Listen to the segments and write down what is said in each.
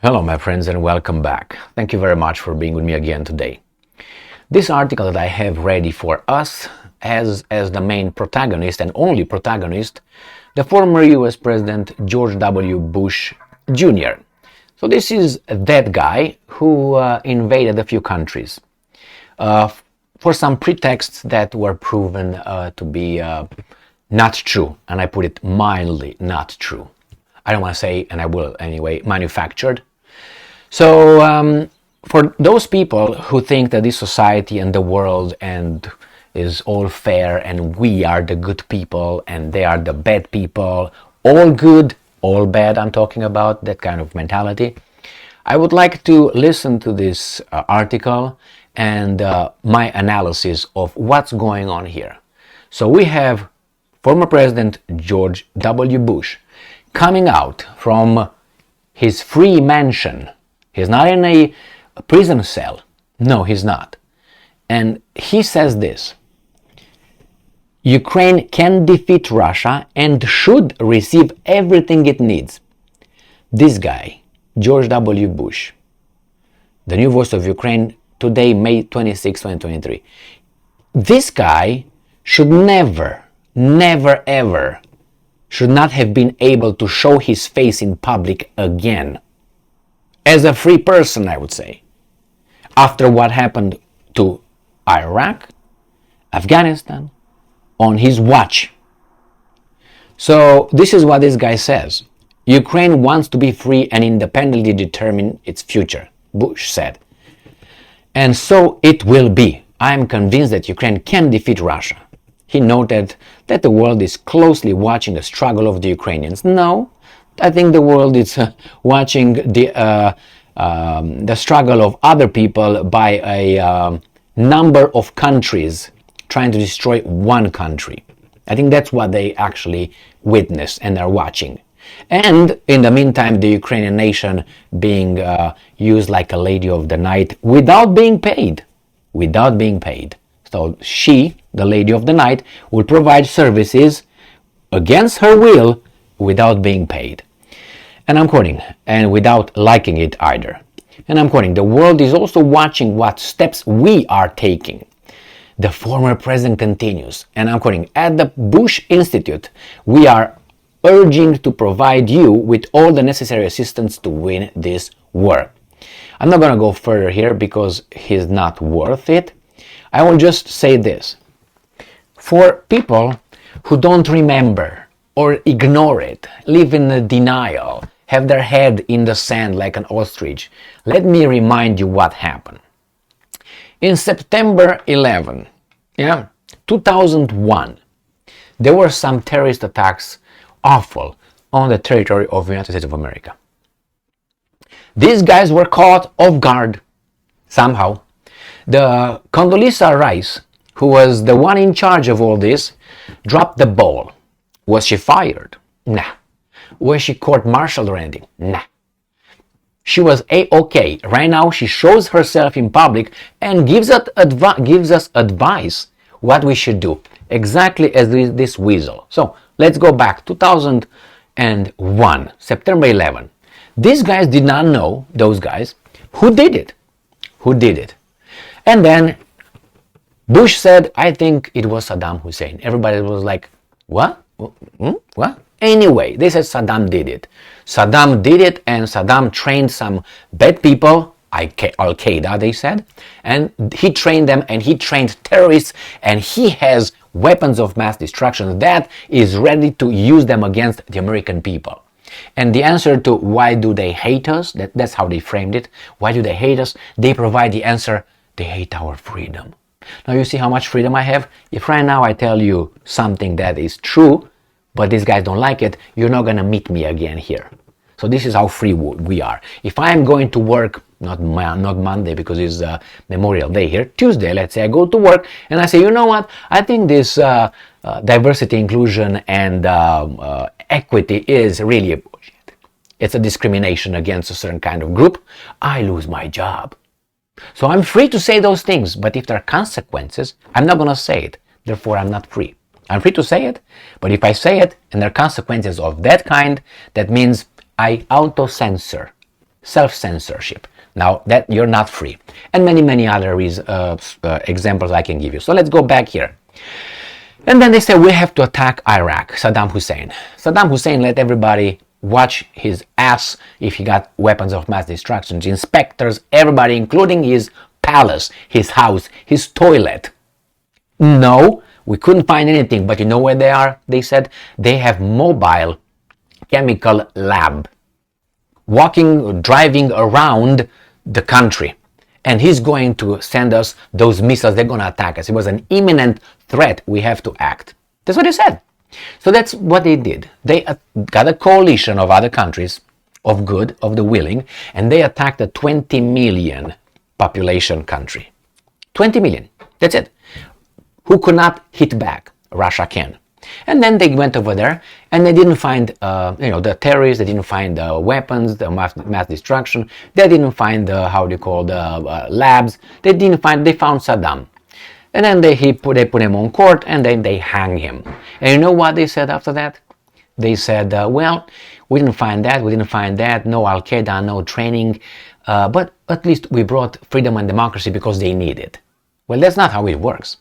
Hello my friends and welcome back. Thank you very much for being with me again today. This article that I have ready for us has as the main protagonist and only protagonist the former US President George W. Bush Jr. So this is that guy who invaded a few countries for some pretexts that were proven to be not true, and I put it mildly not true. I don't want to say, and I will anyway, manufactured. So for those people who think that this society and the world and is all fair and we are the good people and they are the bad people, all good, all bad, I'm talking about, that kind of mentality, I would like to listen to this article and my analysis of what's going on here. So we have former President George W. Bush coming out from his free mansion. He's not in a prison cell. No, he's not. And he says this: Ukraine can defeat Russia and should receive everything it needs. This guy, George W. Bush, the new voice of Ukraine, today, May 26, 2023. This guy should never, ever should not have been able to show his face in public again. As a free person, I would say. After what happened to Iraq, Afghanistan, on his watch. So this is what this guy says. Ukraine wants to be free and independently determine its future, Bush said. And so it will be. I am convinced that Ukraine can defeat Russia. He noted that the world is closely watching the struggle of the Ukrainians. No, I think the world is watching the struggle of other people by a number of countries trying to destroy one country. I think that's what they actually witness and are watching. And in the meantime, the Ukrainian nation being used like a lady of the night without being paid. Without being paid. So she, the lady of the night, will provide services against her will without being paid. And I'm quoting, and without liking it either. And I'm quoting, the world is also watching what steps we are taking. The former president continues, and I'm quoting, at the Bush Institute, we are urging to provide you with all the necessary assistance to win this war. I'm not going to go further here because he's not worth it. I will just say this. For people who don't remember or ignore it, live in denial, have their head in the sand like an ostrich, let me remind you what happened. In September 11, 2001, there were some terrorist attacks, awful, on the territory of the United States of America. These guys were caught off guard, somehow. The Condoleezza Rice, who was the one in charge of all this, dropped the ball. Was she fired? Nah. Was she court-martialed or anything? Nah. She was A-okay. Right now she shows herself in public and gives us advice what we should do. Exactly as this weasel. So let's go back. 2001, September 11. These guys did not know, those guys, who did it. Who did it. And then Bush said, I think it was Saddam Hussein. Everybody was like, what? What? Anyway, they said Saddam did it. Saddam did it, and Saddam trained some bad people, Al-Qaeda, they said, and he trained them, and he trained terrorists, and he has weapons of mass destruction that is ready to use them against the American people. And the answer to why do they hate us, that's how they framed it, why do they hate us, they provide the answer, they hate our freedom. Now you see how much freedom I have? If right now I tell you something that is true, but these guys don't like it, you're not going to meet me again here. So this is how free we are. If I am going to work, not Monday because it's Memorial Day here, Tuesday, let's say I go to work and I say, you know what, I think this diversity, inclusion and equity is really a bullshit. It's a discrimination against a certain kind of group. I lose my job. So I'm free to say those things, but if there are consequences, I'm not going to say it. Therefore, I'm not free. I'm free to say it, but if I say it and there are consequences of that kind, that means I auto-censor. self-censorship. Now that you're not free. And many other examples I can give you. So let's go back here. And then they say we have to attack Iraq, Saddam Hussein. Saddam Hussein let everybody watch his ass if he got weapons of mass destruction. The inspectors, everybody, including his palace, his house, his toilet. No, we couldn't find anything, but you know where they are? They said they have mobile chemical lab driving around the country. And he's going to send us those missiles. They're going to attack us. It was an imminent threat. We have to act. That's what he said. So that's what they did. They got a coalition of other countries of good, of the willing, and they attacked a 20 million population country. 20 million. That's it. Who could not hit back? Russia can. And then they went over there and they didn't find, the terrorists, they didn't find the weapons, the mass destruction, they didn't find the, labs, they found Saddam. And then they put him on court and then they hang him. And you know what they said after that? They said, we didn't find that, no Al-Qaeda, no training, but at least we brought freedom and democracy because they need it. Well, that's not how it works.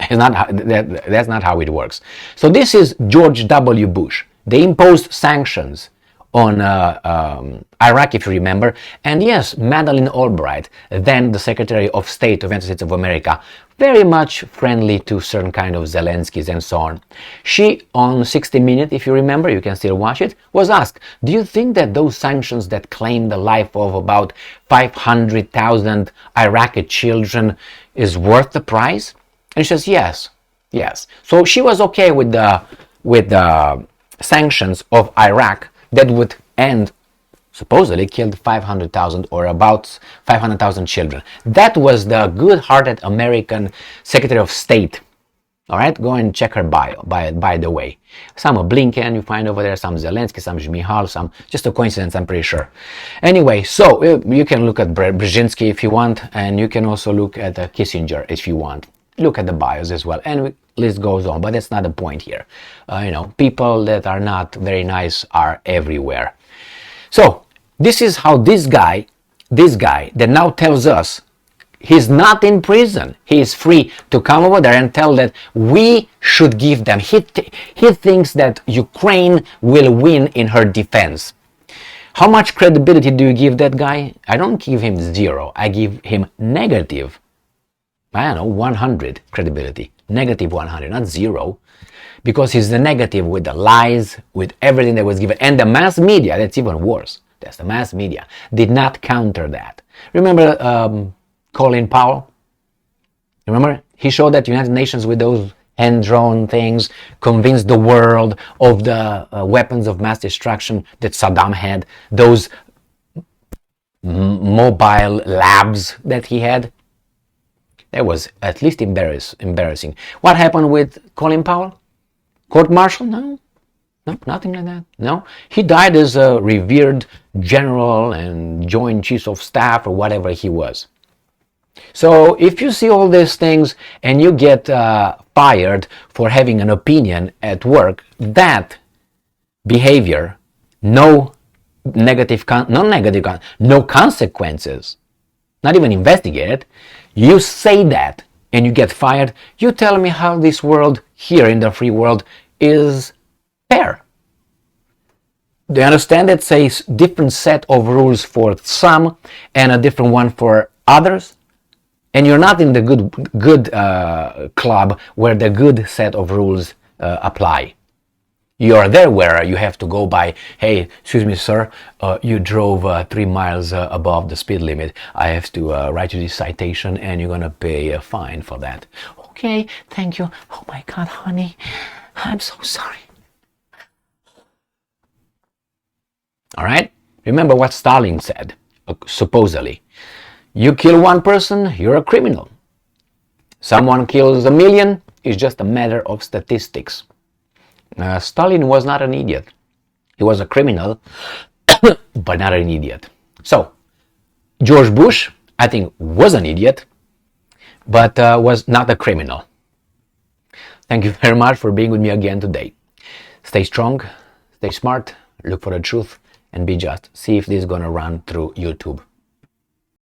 That's not how it works. So this is George W. Bush. They imposed sanctions on Iraq, if you remember. And yes, Madeleine Albright, then the Secretary of State of the United States of America, very much friendly to certain kind of Zelenskys and so on. She, on 60 Minutes, if you remember, you can still watch it, was asked, do you think that those sanctions that claim the life of about 500,000 Iraqi children is worth the price? And she says, yes. So she was okay with the sanctions of Iraq that would end, supposedly killed 500,000 or about 500,000 children. That was the good-hearted American Secretary of State. All right, go and check her bio, by the way. Some of Blinken you find over there, some Zelensky, some Shmihal, some, just a coincidence, I'm pretty sure. Anyway, so you can look at Brzezinski if you want, and you can also look at Kissinger if you want. Look at the bios as well, and list goes on, but that's not the point here. People that are not very nice are everywhere. So this is how this guy that now tells us he's not in prison, he is free to come over there and tell that we should give them. He thinks that Ukraine will win in her defense. How much credibility do you give that guy? I don't give him 0. I give him negative. 100 credibility. Negative 100, not 0. Because he's the negative with the lies, with everything that was given. And the mass media, that's even worse. That's the mass media. Did not counter that. Remember Colin Powell? Remember? He showed that United Nations with those hand-drawn things convinced the world of the weapons of mass destruction that Saddam had. Those mobile labs that he had. That was at least embarrassing. What happened with Colin Powell? Court-martial? No, nothing like that. No, he died as a revered general and joint chief of staff or whatever he was. So if you see all these things and you get fired for having an opinion at work, that behavior, no consequences, not even investigated, you say that and you get fired, you tell me how this world here in the free world is fair. Do you understand? It's a different set of rules for some and a different one for others. And you're not in the good club where the good set of rules apply. You are there where you have to go by, hey, excuse me, sir, you drove 3 miles above the speed limit. I have to write you this citation and you're going to pay a fine for that. Okay, thank you. Oh my God, honey, I'm so sorry. All right? Remember what Stalin said, supposedly. You kill one person, you're a criminal. Someone kills 1 million, it's just a matter of statistics. Stalin was not an idiot. He was a criminal, but not an idiot. So, George Bush, I think, was an idiot, but was not a criminal. Thank you very much for being with me again today. Stay strong, stay smart, look for the truth, and be just. See if this is gonna run through YouTube.